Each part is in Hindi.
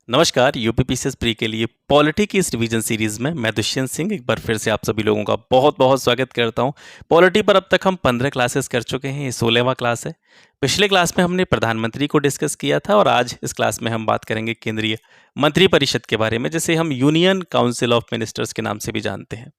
नमस्कार। यूपीपीसीएस प्री के लिए पॉलिटी की इस रिवीजन सीरीज में मैं दुष्यंत सिंह एक बार फिर से आप सभी लोगों का बहुत बहुत स्वागत करता हूं। पॉलिटी पर अब तक हम 15 क्लासेस कर चुके हैं, ये 16वां क्लास है। पिछले क्लास में हमने प्रधानमंत्री को डिस्कस किया था और आज इस क्लास में हम बात करेंगे केंद्रीय मंत्रिपरिषद के बारे में, जिसे हम यूनियन काउंसिल ऑफ मिनिस्टर्स के नाम से भी जानते हैं।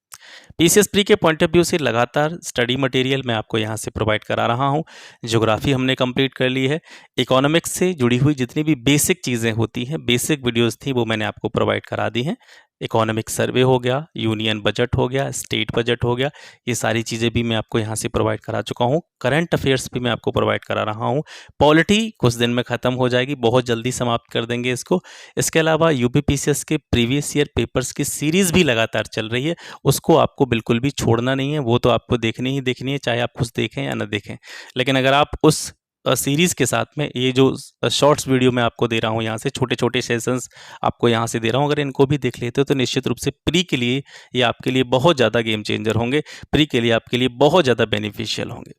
पीसीएस प्री के पॉइंट ऑफ व्यू से लगातार स्टडी मटेरियल मैं आपको यहाँ से प्रोवाइड करा रहा हूँ। ज्योग्राफी हमने कंप्लीट कर ली है। इकोनॉमिक्स से जुड़ी हुई जितनी भी बेसिक चीज़ें होती हैं, बेसिक वीडियोस थी, वो मैंने आपको प्रोवाइड करा दी हैं। इकोनॉमिक सर्वे हो गया, यूनियन बजट हो गया, स्टेट बजट हो गया, ये सारी चीज़ें भी मैं आपको यहाँ से प्रोवाइड करा चुका हूँ। करंट अफेयर्स भी मैं आपको प्रोवाइड करा रहा हूँ। पॉलिटी कुछ दिन में ख़त्म हो जाएगी, बहुत जल्दी समाप्त कर देंगे इसको। इसके अलावा यूपीपीसीएस के प्रीवियस ईयर पेपर्स की सीरीज़ भी लगातार चल रही है, उसको आपको बिल्कुल भी छोड़ना नहीं है। वो तो आपको देखनी ही देखनी है, चाहे आप कुछ देखें या ना देखें। लेकिन अगर आप उस सीरीज़ के साथ में ये जो शॉर्ट्स वीडियो मैं आपको दे रहा हूँ, यहाँ से छोटे छोटे सेशंस आपको यहाँ से दे रहा हूँ, अगर इनको भी देख लेते हो तो निश्चित रूप से प्री के लिए ये आपके लिए बहुत ज़्यादा गेम चेंजर होंगे, प्री के लिए आपके लिए बहुत ज़्यादा बेनिफिशियल होंगे।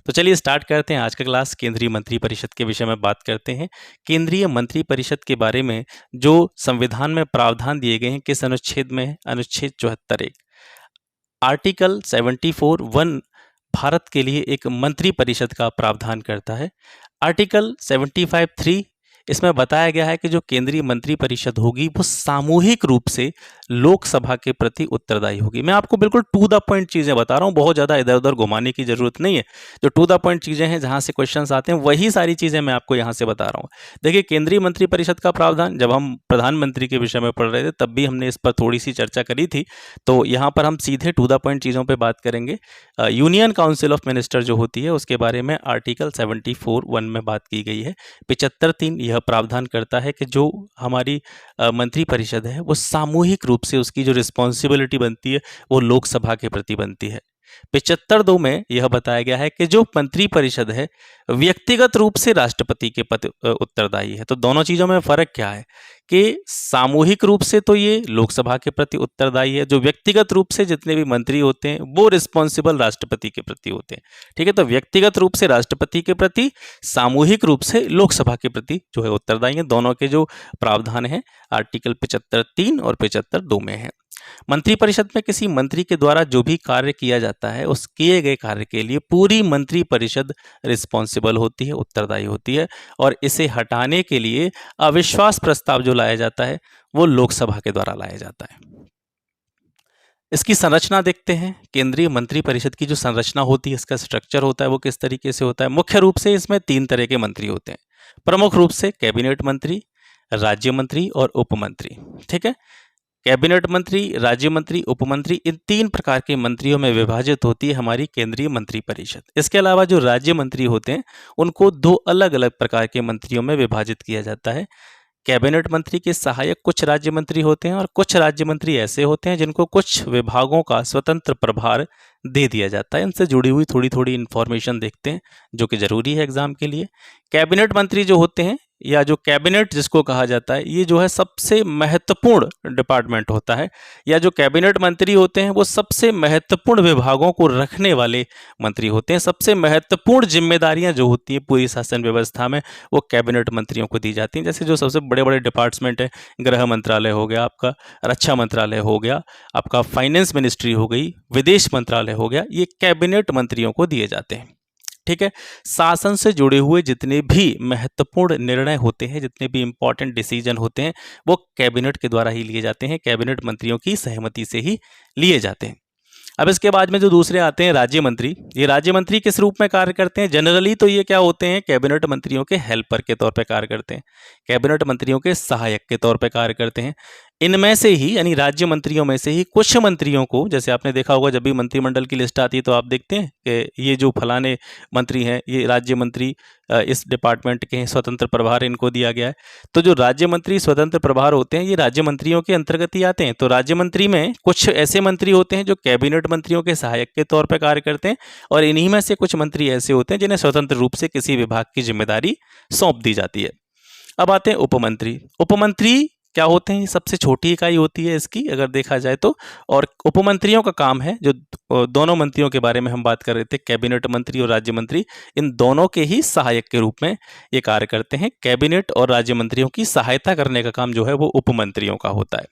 तो चलिए स्टार्ट करते हैं आज का क्लास। केंद्रीय मंत्रिपरिषद के विषय में बात करते हैं। केंद्रीय मंत्रिपरिषद के बारे में जो संविधान में प्रावधान दिए गए हैं, किस अनुच्छेद में है? अनुच्छेद 74 आर्टिकल 74(1) भारत के लिए एक मंत्रिपरिषद का प्रावधान करता है। आर्टिकल 75(3) इसमें बताया गया है कि जो केंद्रीय मंत्रिपरिषद होगी वो सामूहिक रूप से लोकसभा के प्रति उत्तरदायी होगी। मैं आपको बिल्कुल टू द पॉइंट चीज़ें बता रहा हूँ, बहुत ज़्यादा इधर उधर घुमाने की जरूरत नहीं है। जो टू द पॉइंट चीज़ें हैं, जहाँ से क्वेश्चंस आते हैं, वही सारी चीज़ें मैं आपको यहाँ से बता रहा हूँ। देखिए, केंद्रीय मंत्रिपरिषद का प्रावधान जब हम प्रधानमंत्री के विषय में पढ़ रहे थे तब भी हमने इस पर थोड़ी सी चर्चा करी थी। तो यहाँ पर हम सीधे टू द पॉइंट चीज़ों पर बात करेंगे। यूनियन काउंसिल ऑफ मिनिस्टर जो होती है उसके बारे में आर्टिकल 74(1) में बात की गई है। 75(3) यह प्रावधान करता है कि जो हमारी मंत्रिपरिषद है वो सामूहिक रूप से उसकी जो रिस्पॉन्सिबिलिटी बनती है वो लोकसभा के प्रति बनती है। 75(2) में यह बताया गया है कि जो मंत्रिपरिषद है व्यक्तिगत रूप से राष्ट्रपति के प्रति उत्तरदायी है। तो दोनों चीज़ों में फ़र्क क्या है कि सामूहिक रूप से तो ये लोकसभा के प्रति उत्तरदायी है, जो व्यक्तिगत रूप से जितने भी मंत्री होते हैं वो रिस्पॉन्सिबल राष्ट्रपति के प्रति होते हैं। ठीक है, तो व्यक्तिगत रूप से राष्ट्रपति के प्रति, सामूहिक रूप से लोकसभा के प्रति जो है उत्तरदायी है। दोनों के जो प्रावधान है आर्टिकल 75(3) और 75(2) में है। मंत्रिपरिषद में किसी मंत्री के द्वारा जो भी कार्य किया जाता है उस किए गए कार्य के लिए पूरी मंत्रिपरिषद रिस्पॉन्सिबल होती है, उत्तरदायी होती है। और इसे हटाने के लिए अविश्वास प्रस्ताव जो लाया जाता है वो लोकसभा के द्वारा लाया जाता है। इसकी संरचना देखते हैं। केंद्रीय मंत्रिपरिषद की जो संरचना होती है, इसका स्ट्रक्चर होता है, वो किस तरीके से होता है। मुख्य रूप से इसमें 3 तरह के मंत्री होते हैं। प्रमुख रूप से कैबिनेट मंत्री, राज्य मंत्री और उप मंत्री। ठीक है, कैबिनेट मंत्री, राज्य मंत्री, उपमंत्री, इन 3 प्रकार के मंत्रियों में विभाजित होती है हमारी केंद्रीय मंत्रिपरिषद। इसके अलावा जो राज्य मंत्री होते हैं उनको 2 अलग अलग प्रकार के मंत्रियों में विभाजित किया जाता है। कैबिनेट मंत्री के सहायक कुछ राज्य मंत्री होते हैं और कुछ राज्य मंत्री ऐसे होते हैं जिनको कुछ विभागों का स्वतंत्र प्रभार दे दिया जाता है। इनसे जुड़ी हुई थोड़ी थोड़ी इन्फॉर्मेशन देखते हैं जो कि जरूरी है एग्जाम के लिए। कैबिनेट मंत्री जो होते हैं, या जो कैबिनेट जिसको कहा जाता है, ये जो है सबसे महत्वपूर्ण डिपार्टमेंट होता है, या जो कैबिनेट मंत्री होते हैं वो सबसे महत्वपूर्ण विभागों को रखने वाले मंत्री होते हैं। सबसे महत्वपूर्ण जिम्मेदारियां जो होती हैं पूरी शासन व्यवस्था में वो कैबिनेट मंत्रियों को दी जाती हैं। जैसे जो सबसे बड़े बड़े डिपार्टमेंट हैं, गृह मंत्रालय हो गया आपका, रक्षा मंत्रालय हो गया आपका, फाइनेंस मिनिस्ट्री हो गई, विदेश मंत्रालय हो गया, ये कैबिनेट मंत्रियों को दिए जाते हैं। ठीक है, शासन से जुड़े हुए जितने भी महत्वपूर्ण निर्णय होते हैं, जितने भी इंपॉर्टेंट डिसीजन होते हैं, वो कैबिनेट के द्वारा ही लिए जाते हैं, कैबिनेट मंत्रियों की सहमति से ही लिए जाते हैं। अब इसके बाद में जो दूसरे आते हैं राज्य मंत्री। ये राज्य मंत्री किस रूप में कार्य करते हैं? जनरली तो ये क्या होते हैं, कैबिनेट मंत्रियों के हेल्पर के तौर पे कार्य करते हैं, कैबिनेट मंत्रियों के सहायक के तौर पे कार्य करते हैं। इनमें से ही, यानी राज्य मंत्रियों में से ही कुछ मंत्रियों को, जैसे आपने देखा होगा जब भी मंत्रिमंडल की लिस्ट आती है तो आप देखते हैं कि ये जो फलाने मंत्री हैं ये राज्य मंत्री इस डिपार्टमेंट के हैं, स्वतंत्र प्रभार इनको दिया गया है। तो जो राज्य मंत्री स्वतंत्र प्रभार होते हैं ये राज्य मंत्रियों के अंतर्गत ही आते हैं। तो राज्य मंत्री में कुछ ऐसे मंत्री होते हैं जो कैबिनेट मंत्रियों के सहायक के तौर पर कार्य करते हैं, और इन्हीं में से कुछ मंत्री ऐसे होते हैं जिन्हें स्वतंत्र रूप से किसी विभाग की जिम्मेदारी सौंप दी जाती है। अब आते हैं उपमंत्री। उपमंत्री क्या होते हैं, ये सबसे छोटी इकाई होती है इसकी अगर देखा जाए तो। और उपमंत्रियों का काम है, जो दोनों मंत्रियों के बारे में हम बात कर रहे थे, कैबिनेट मंत्री और राज्य मंत्री, इन दोनों के ही सहायक के रूप में ये कार्य करते हैं। कैबिनेट और राज्य मंत्रियों की सहायता करने का काम जो है वो उपमंत्रियों का होता है।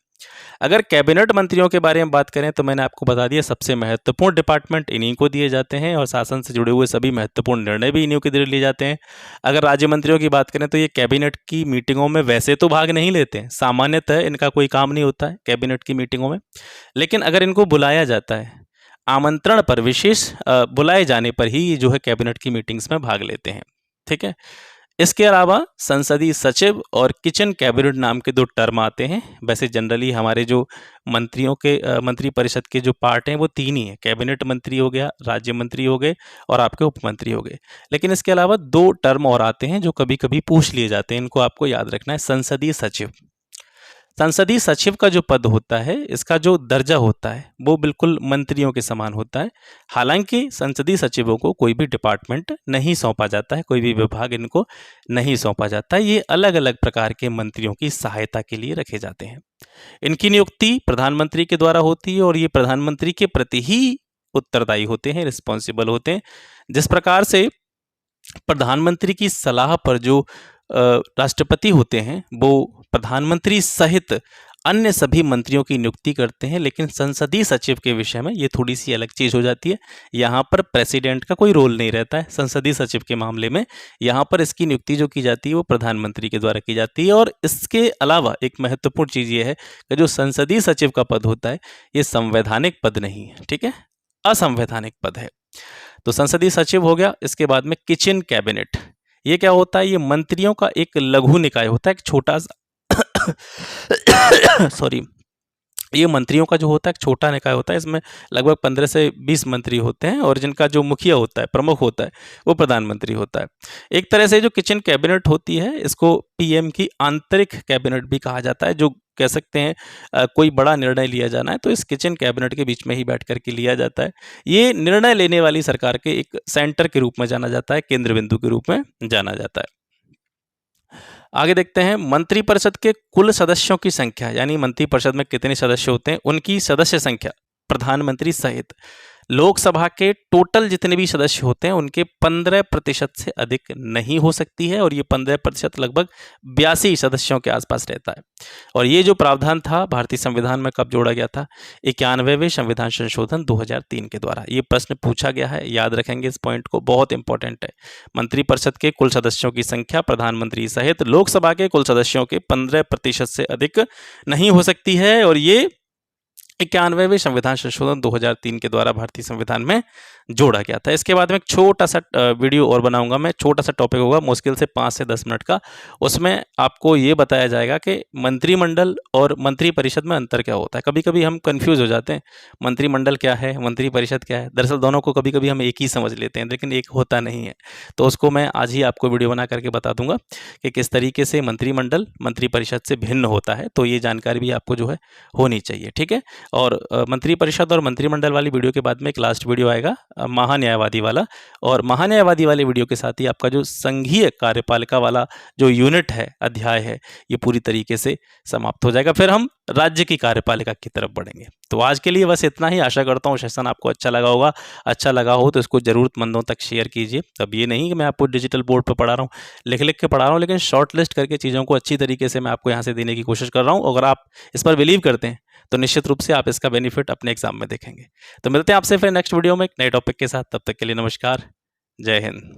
अगर कैबिनेट मंत्रियों के बारे में बात करें तो मैंने आपको बता दिया सबसे महत्वपूर्ण डिपार्टमेंट इन्हीं को दिए जाते हैं और शासन से जुड़े हुए सभी महत्वपूर्ण निर्णय भी इन्हीं के जरिए लिए जाते हैं। अगर राज्य मंत्रियों की बात करें तो ये कैबिनेट की मीटिंगों में वैसे तो भाग नहीं लेते हैं, सामान्यतः इनका कोई काम नहीं होता है कैबिनेट की मीटिंगों में, लेकिन अगर इनको बुलाया जाता है आमंत्रण पर, विशेष बुलाए जाने पर ही ये जो है कैबिनेट की मीटिंग्स में भाग लेते हैं। ठीक है। इसके अलावा संसदीय सचिव और किचन कैबिनेट नाम के दो टर्म आते हैं। वैसे जनरली हमारे जो मंत्रियों के मंत्री परिषद के जो पार्ट हैं वो तीन ही हैं, कैबिनेट मंत्री हो गया, राज्य मंत्री हो गए और आपके उपमंत्री हो गए। लेकिन इसके अलावा दो टर्म और आते हैं जो कभी कभी पूछ लिए जाते हैं, इनको आपको याद रखना है। संसदीय सचिव, संसदीय सचिव का जो पद होता है, इसका जो दर्जा होता है वो बिल्कुल मंत्रियों के समान होता है। हालांकि संसदीय सचिवों को कोई भी डिपार्टमेंट नहीं सौंपा जाता है, कोई भी विभाग इनको नहीं सौंपा जाता है। ये अलग अलग प्रकार के मंत्रियों की सहायता के लिए रखे जाते हैं। इनकी नियुक्ति प्रधानमंत्री के द्वारा होती है और ये प्रधानमंत्री के प्रति ही उत्तरदायी होते हैं, रिस्पॉन्सिबल होते हैं। जिस प्रकार से प्रधानमंत्री की सलाह पर जो राष्ट्रपति होते हैं वो प्रधानमंत्री सहित अन्य सभी मंत्रियों की नियुक्ति करते हैं, लेकिन संसदीय सचिव के विषय में ये थोड़ी सी अलग चीज हो जाती है। यहाँ पर प्रेसिडेंट का कोई रोल नहीं रहता है संसदीय सचिव के मामले में। यहाँ पर इसकी नियुक्ति जो की जाती है वो प्रधानमंत्री के द्वारा की जाती है। और इसके अलावा एक महत्वपूर्ण चीज ये है कि जो संसदीय सचिव का पद होता है ये संवैधानिक पद नहीं है, ठीक है, असंवैधानिक पद है। तो संसदीय सचिव हो गया। इसके बाद में किचन कैबिनेट, ये क्या होता है, ये मंत्रियों का एक लघु निकाय होता है, एक छोटा सा सॉरी, ये मंत्रियों का जो होता है एक छोटा निकाय होता है। इसमें लगभग 15 से 20 मंत्री होते हैं और जिनका जो मुखिया होता है, प्रमुख होता है, वो प्रधानमंत्री होता है। एक तरह से जो किचन कैबिनेट होती है इसको पीएम की आंतरिक कैबिनेट भी कहा जाता है। जो कह सकते हैं कोई बड़ा निर्णय लिया जाना है तो इस किचन कैबिनेट के बीच में ही बैठ करके लिया जाता है। ये निर्णय लेने वाली सरकार के एक सेंटर के रूप में जाना जाता है, केंद्र बिंदु के रूप में जाना जाता है। आगे देखते हैं मंत्रिपरिषद के कुल सदस्यों की संख्या, यानी मंत्रिपरिषद में कितने सदस्य होते हैं उनकी सदस्य संख्या प्रधानमंत्री सहित लोकसभा के टोटल जितने भी सदस्य होते हैं उनके 15% से अधिक नहीं हो सकती है। और ये 15% लगभग 82 सदस्यों के आसपास रहता है। और ये जो प्रावधान था भारतीय संविधान में कब जोड़ा गया था, 91वें संविधान संशोधन 2003 के द्वारा। ये प्रश्न पूछा गया है, याद रखेंगे इस पॉइंट को, बहुत इंपॉर्टेंट है। मंत्रिपरिषद के कुल सदस्यों की संख्या प्रधानमंत्री सहित लोकसभा के कुल सदस्यों के 15% से अधिक नहीं हो सकती है। और ये 91वें संविधान संशोधन 2003 के द्वारा भारतीय संविधान में जोड़ा गया था। इसके बाद में एक छोटा सा वीडियो और बनाऊंगा मैं, छोटा सा टॉपिक होगा, मुश्किल से 5 से 10 मिनट का। उसमें आपको ये बताया जाएगा कि मंत्रिमंडल और मंत्रिपरिषद में अंतर क्या होता है। कभी कभी हम कंफ्यूज हो जाते हैं, मंत्रिमंडल क्या है, मंत्रिपरिषद क्या है। दरअसल दोनों को कभी कभी हम एक ही समझ लेते हैं, लेकिन एक होता नहीं है। तो उसको मैं आज ही आपको वीडियो बना करके बता दूंगा कि किस तरीके से मंत्रिमंडल मंत्रिपरिषद से भिन्न होता है। तो ये जानकारी भी आपको जो है होनी चाहिए, ठीक है। और मंत्रिपरिषद और मंत्रिमंडल वाली वीडियो के बाद में एक लास्ट वीडियो आएगा महान्यायवादी वाला। और महान्यायवादी वाले वीडियो के साथ ही आपका जो संघीय कार्यपालिका वाला जो यूनिट है, अध्याय है, ये पूरी तरीके से समाप्त हो जाएगा। फिर हम राज्य की कार्यपालिका की तरफ बढ़ेंगे। तो आज के लिए बस इतना ही। आशा करता हूँ सेशन आपको अच्छा लगा होगा। अच्छा लगा हो तो इसको जरूरतमंदों तक शेयर कीजिए। अब ये नहीं कि मैं आपको डिजिटल बोर्ड पर पढ़ा रहा हूँ, लिख लिख के पढ़ा रहा हूँ, लेकिन शॉर्ट लिस्ट करके चीज़ों को अच्छी तरीके से मैं आपको यहाँ से देने की कोशिश कर रहा हूँ। अगर आप इस पर बिलीव करते हैं तो निश्चित रूप से आप इसका बेनिफिट अपने एग्जाम में देखेंगे। तो मिलते हैं आपसे फिर नेक्स्ट वीडियो में एक नए टॉपिक के साथ। तब तक के लिए नमस्कार, जय हिंद।